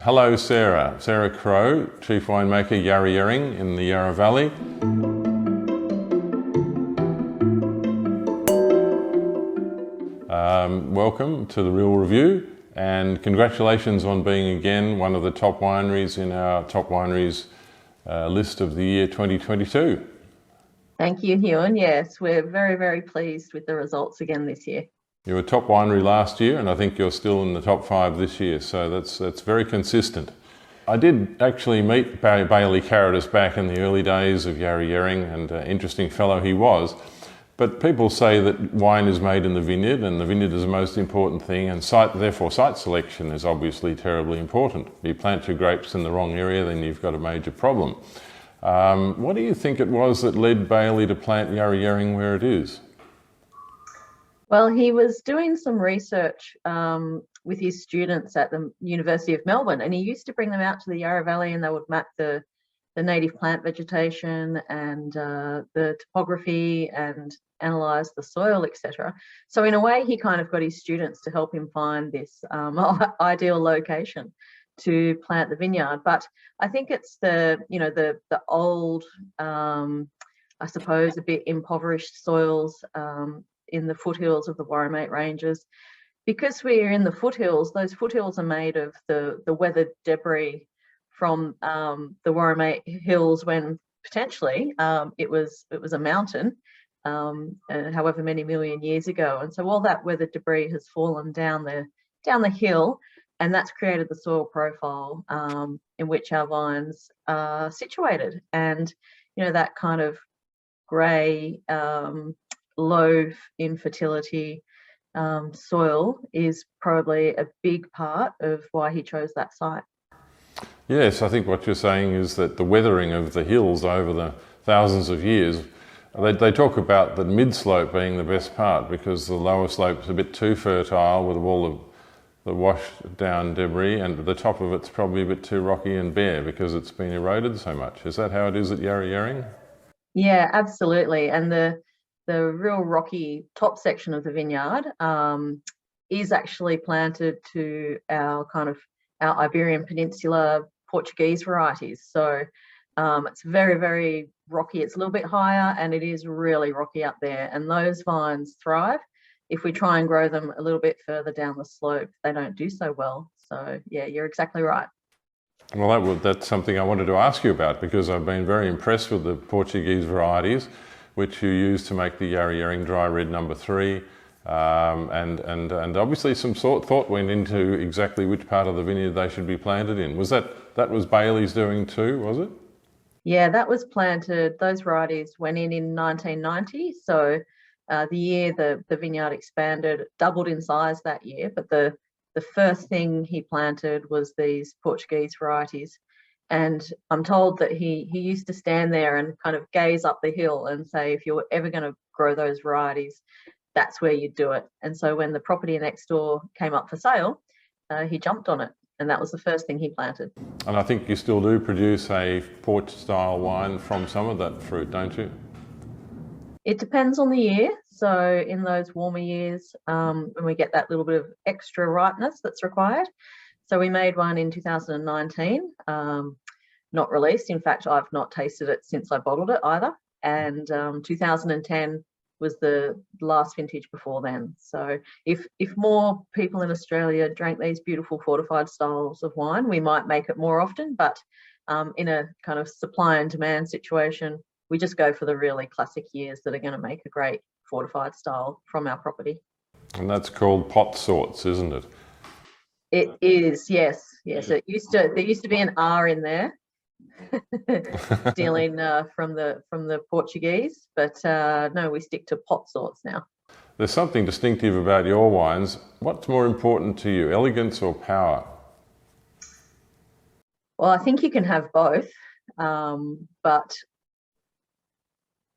Hello Sarah. Sarah Crowe, Chief Winemaker, Yarra Yering in the Yarra Valley. Welcome to The Real Review and congratulations on being again one of the top wineries in our top wineries list of the year 2022. Thank you, Huon. Yes, we're very, very pleased with the results again this year. You were top winery last year and I think you're still in the top 5 this year, so that's very consistent. I did actually meet Bailey Carrodus back in the early days of Yarra Yering, and an interesting fellow he was. But people say that wine is made in the vineyard and the vineyard is the most important thing, and therefore site selection is obviously terribly important. If you plant your grapes in the wrong area, then you've got a major problem. What do you think it was that led Bailey to plant Yarra Yering where it is? Well, he was doing some research with his students at the University of Melbourne, and he used to bring them out to the Yarra Valley and they would map the native plant vegetation and the topography and analyse the soil, etc. So in a way, he kind of got his students to help him find this ideal location to plant the vineyard. But I think it's the old, I suppose, a bit impoverished soils in the foothills of the Warramate Ranges. Because we're in the foothills, those foothills are made of the weathered debris from the Warramate Hills when potentially it was a mountain however many million years ago. And so all that weathered debris has fallen down the hill, and that's created the soil profile in which our vines are situated. And that kind of grey, low infertility soil is probably a big part of why he chose that site. Yes, I think what you're saying is that the weathering of the hills over the thousands of years, they talk about the mid-slope being the best part because the lower slope's a bit too fertile with all of the washed down debris, and the top of it's probably a bit too rocky and bare because it's been eroded so much. Is that how it is at Yarra Yering? Yeah, absolutely. And the real rocky top section of the vineyard is actually planted to our Iberian Peninsula Portuguese varieties. So it's very, very rocky. It's a little bit higher and it is really rocky up there. And those vines thrive. If we try and grow them a little bit further down the slope, they don't do so well. So yeah, you're exactly right. Well, that's something I wanted to ask you about because I've been very impressed with the Portuguese varieties which you use to make the Yarra Yering Dry Red No. 3. And obviously some thought went into exactly which part of the vineyard they should be planted in. Was that was Bailey's doing too, was it? Yeah, that was planted. Those varieties went in 1990. So the year the vineyard expanded, doubled in size that year. But the first thing he planted was these Portuguese varieties. And I'm told that he used to stand there and kind of gaze up the hill and say, if you're ever going to grow those varieties, that's where you do it. And so when the property next door came up for sale, he jumped on it. And that was the first thing he planted. And I think you still do produce a port-style wine from some of that fruit, don't you? It depends on the year. So in those warmer years, when we get that little bit of extra ripeness that's required. So we made one in 2019, not released. In fact, I've not tasted it since I bottled it either. And 2010 was the last vintage before then. So if more people in Australia drank these beautiful fortified styles of wine, we might make it more often. But in a kind of supply and demand situation, we just go for the really classic years that are going to make a great fortified style from our property. And that's called pot sorts, isn't it? It is, yes. There used to be an R in there, stealing from the Portuguese, but no, we stick to pot sorts now. There's something distinctive about your wines. What's more important to you, elegance or power? Well, I think you can have both, but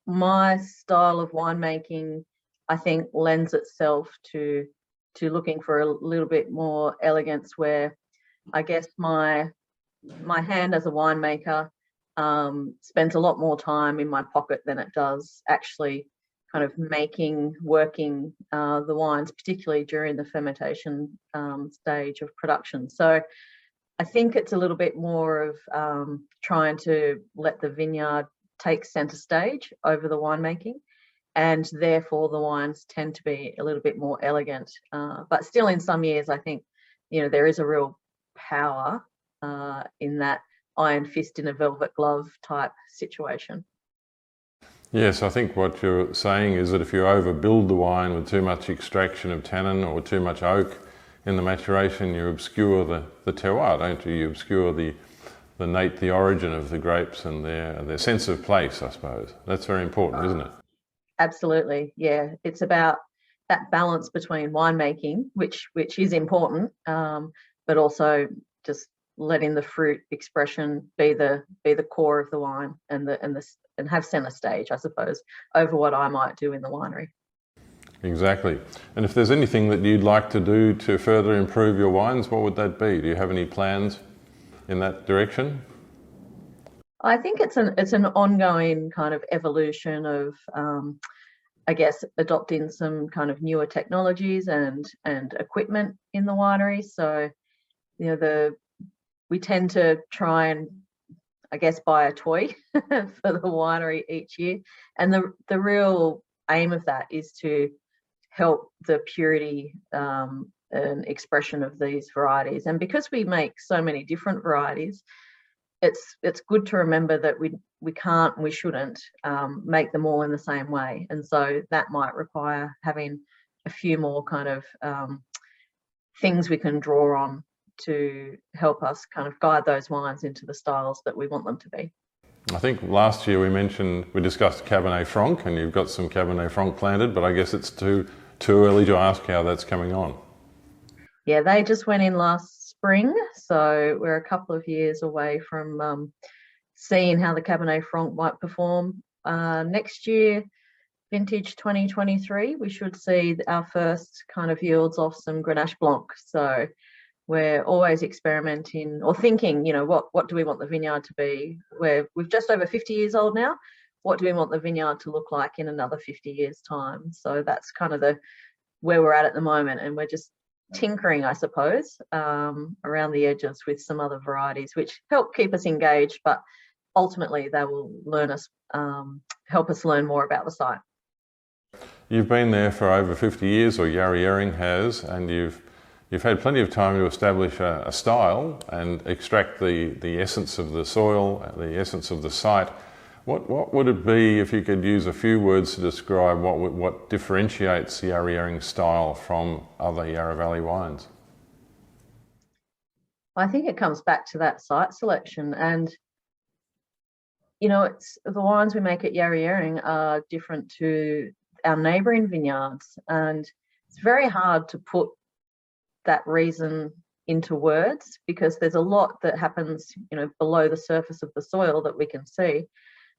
my style of winemaking, I think, lends itself to looking for a little bit more elegance, where I guess my hand as a winemaker spends a lot more time in my pocket than it does actually kind of working the wines, particularly during the fermentation stage of production. So I think it's a little bit more of trying to let the vineyard take centre stage over the winemaking, and therefore the wines tend to be a little bit more elegant. But still, in some years, I think, there is a real power in that iron fist in a velvet glove type situation. Yes, I think what you're saying is that if you overbuild the wine with too much extraction of tannin or too much oak in the maturation, you obscure the terroir, don't you? You obscure the origin of the grapes and their sense of place, I suppose. That's very important, isn't it? Absolutely, yeah. It's about that balance between winemaking, which is important, but also just letting the fruit expression be the core of the wine and have centre stage, I suppose, over what I might do in the winery. Exactly. And if there's anything that you'd like to do to further improve your wines, what would that be? Do you have any plans in that direction? I think it's an ongoing kind of evolution of, I guess, adopting some kind of newer technologies and equipment in the winery. So, we tend to try and, I guess, buy a toy for the winery each year. And the real aim of that is to help the purity and expression of these varieties. And because we make so many different varieties, it's good to remember that we can't and we shouldn't make them all in the same way. And so that might require having a few more kind of things we can draw on to help us kind of guide those wines into the styles that we want them to be. I think last year we discussed Cabernet Franc, and you've got some Cabernet Franc planted, but I guess it's too early to ask how that's coming on. Yeah, they just went in last spring, so we're a couple of years away from seeing how the Cabernet Franc might perform. Next year, vintage 2023, we should see our first kind of yields off some Grenache Blanc. So we're always experimenting or thinking, what do we want the vineyard to be? We're just over 50 years old now. What do we want the vineyard to look like in another 50 years' time? So that's kind of where we're at the moment, and we're just tinkering, I suppose, around the edges with some other varieties, which help keep us engaged, but ultimately they will help us learn more about the site. You've been there for over 50 years, or Yarra Yering has, and you've had plenty of time to establish a style and extract the essence of the soil, the essence of the site. What would it be if you could use a few words to describe what differentiates Yarra Yering style from other Yarra Valley wines? I think it comes back to that site selection, and it's the wines we make at Yarra Yering are different to our neighbouring vineyards, and it's very hard to put that reason into words because there's a lot that happens, below the surface of the soil that we can see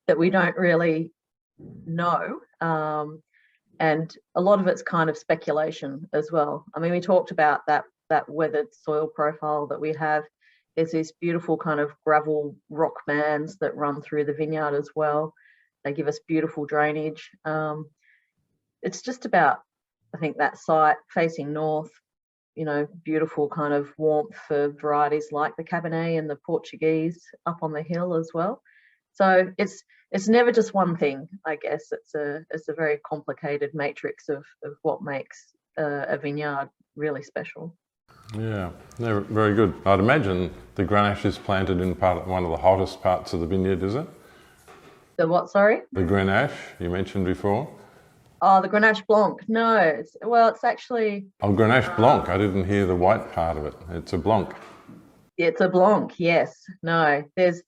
that we don't really know. And a lot of it's kind of speculation as well. I mean, we talked about that weathered soil profile that we have. There's these beautiful kind of gravel rock bands that run through the vineyard as well. They give us beautiful drainage. It's just about, I think, that site facing north, beautiful kind of warmth for varieties like the Cabernet and the Portuguese up on the hill as well. So it's never just one thing, I guess. It's a very complicated matrix of what makes a vineyard really special. Yeah, they're very good. I'd imagine the Grenache is planted in one of the hottest parts of the vineyard, is it? The what, sorry? The Grenache you mentioned before. Oh, the Grenache Blanc. No, it's actually... Oh, Grenache Blanc. I didn't hear the white part of it. It's a Blanc. It's a Blanc, yes. No, there's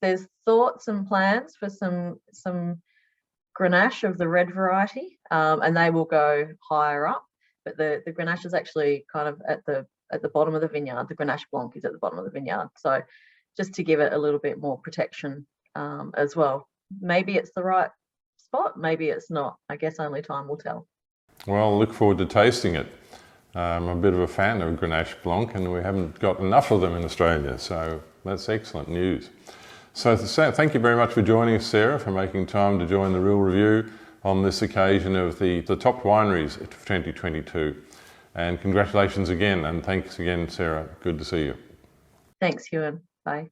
thoughts and plans for some Grenache of the red variety, and they will go higher up. But the Grenache is actually kind of at the bottom of the vineyard. The Grenache Blanc is at the bottom of the vineyard. So just to give it a little bit more protection as well. Maybe it's the right spot, maybe it's not. I guess only time will tell. Well, I look forward to tasting it. I'm a bit of a fan of Grenache Blanc, and we haven't got enough of them in Australia, so that's excellent news. So thank you very much for joining us, Sarah, for making time to join the Real Review on this occasion of the top wineries of 2022. And congratulations again, and thanks again, Sarah. Good to see you. Thanks, Huon. Bye.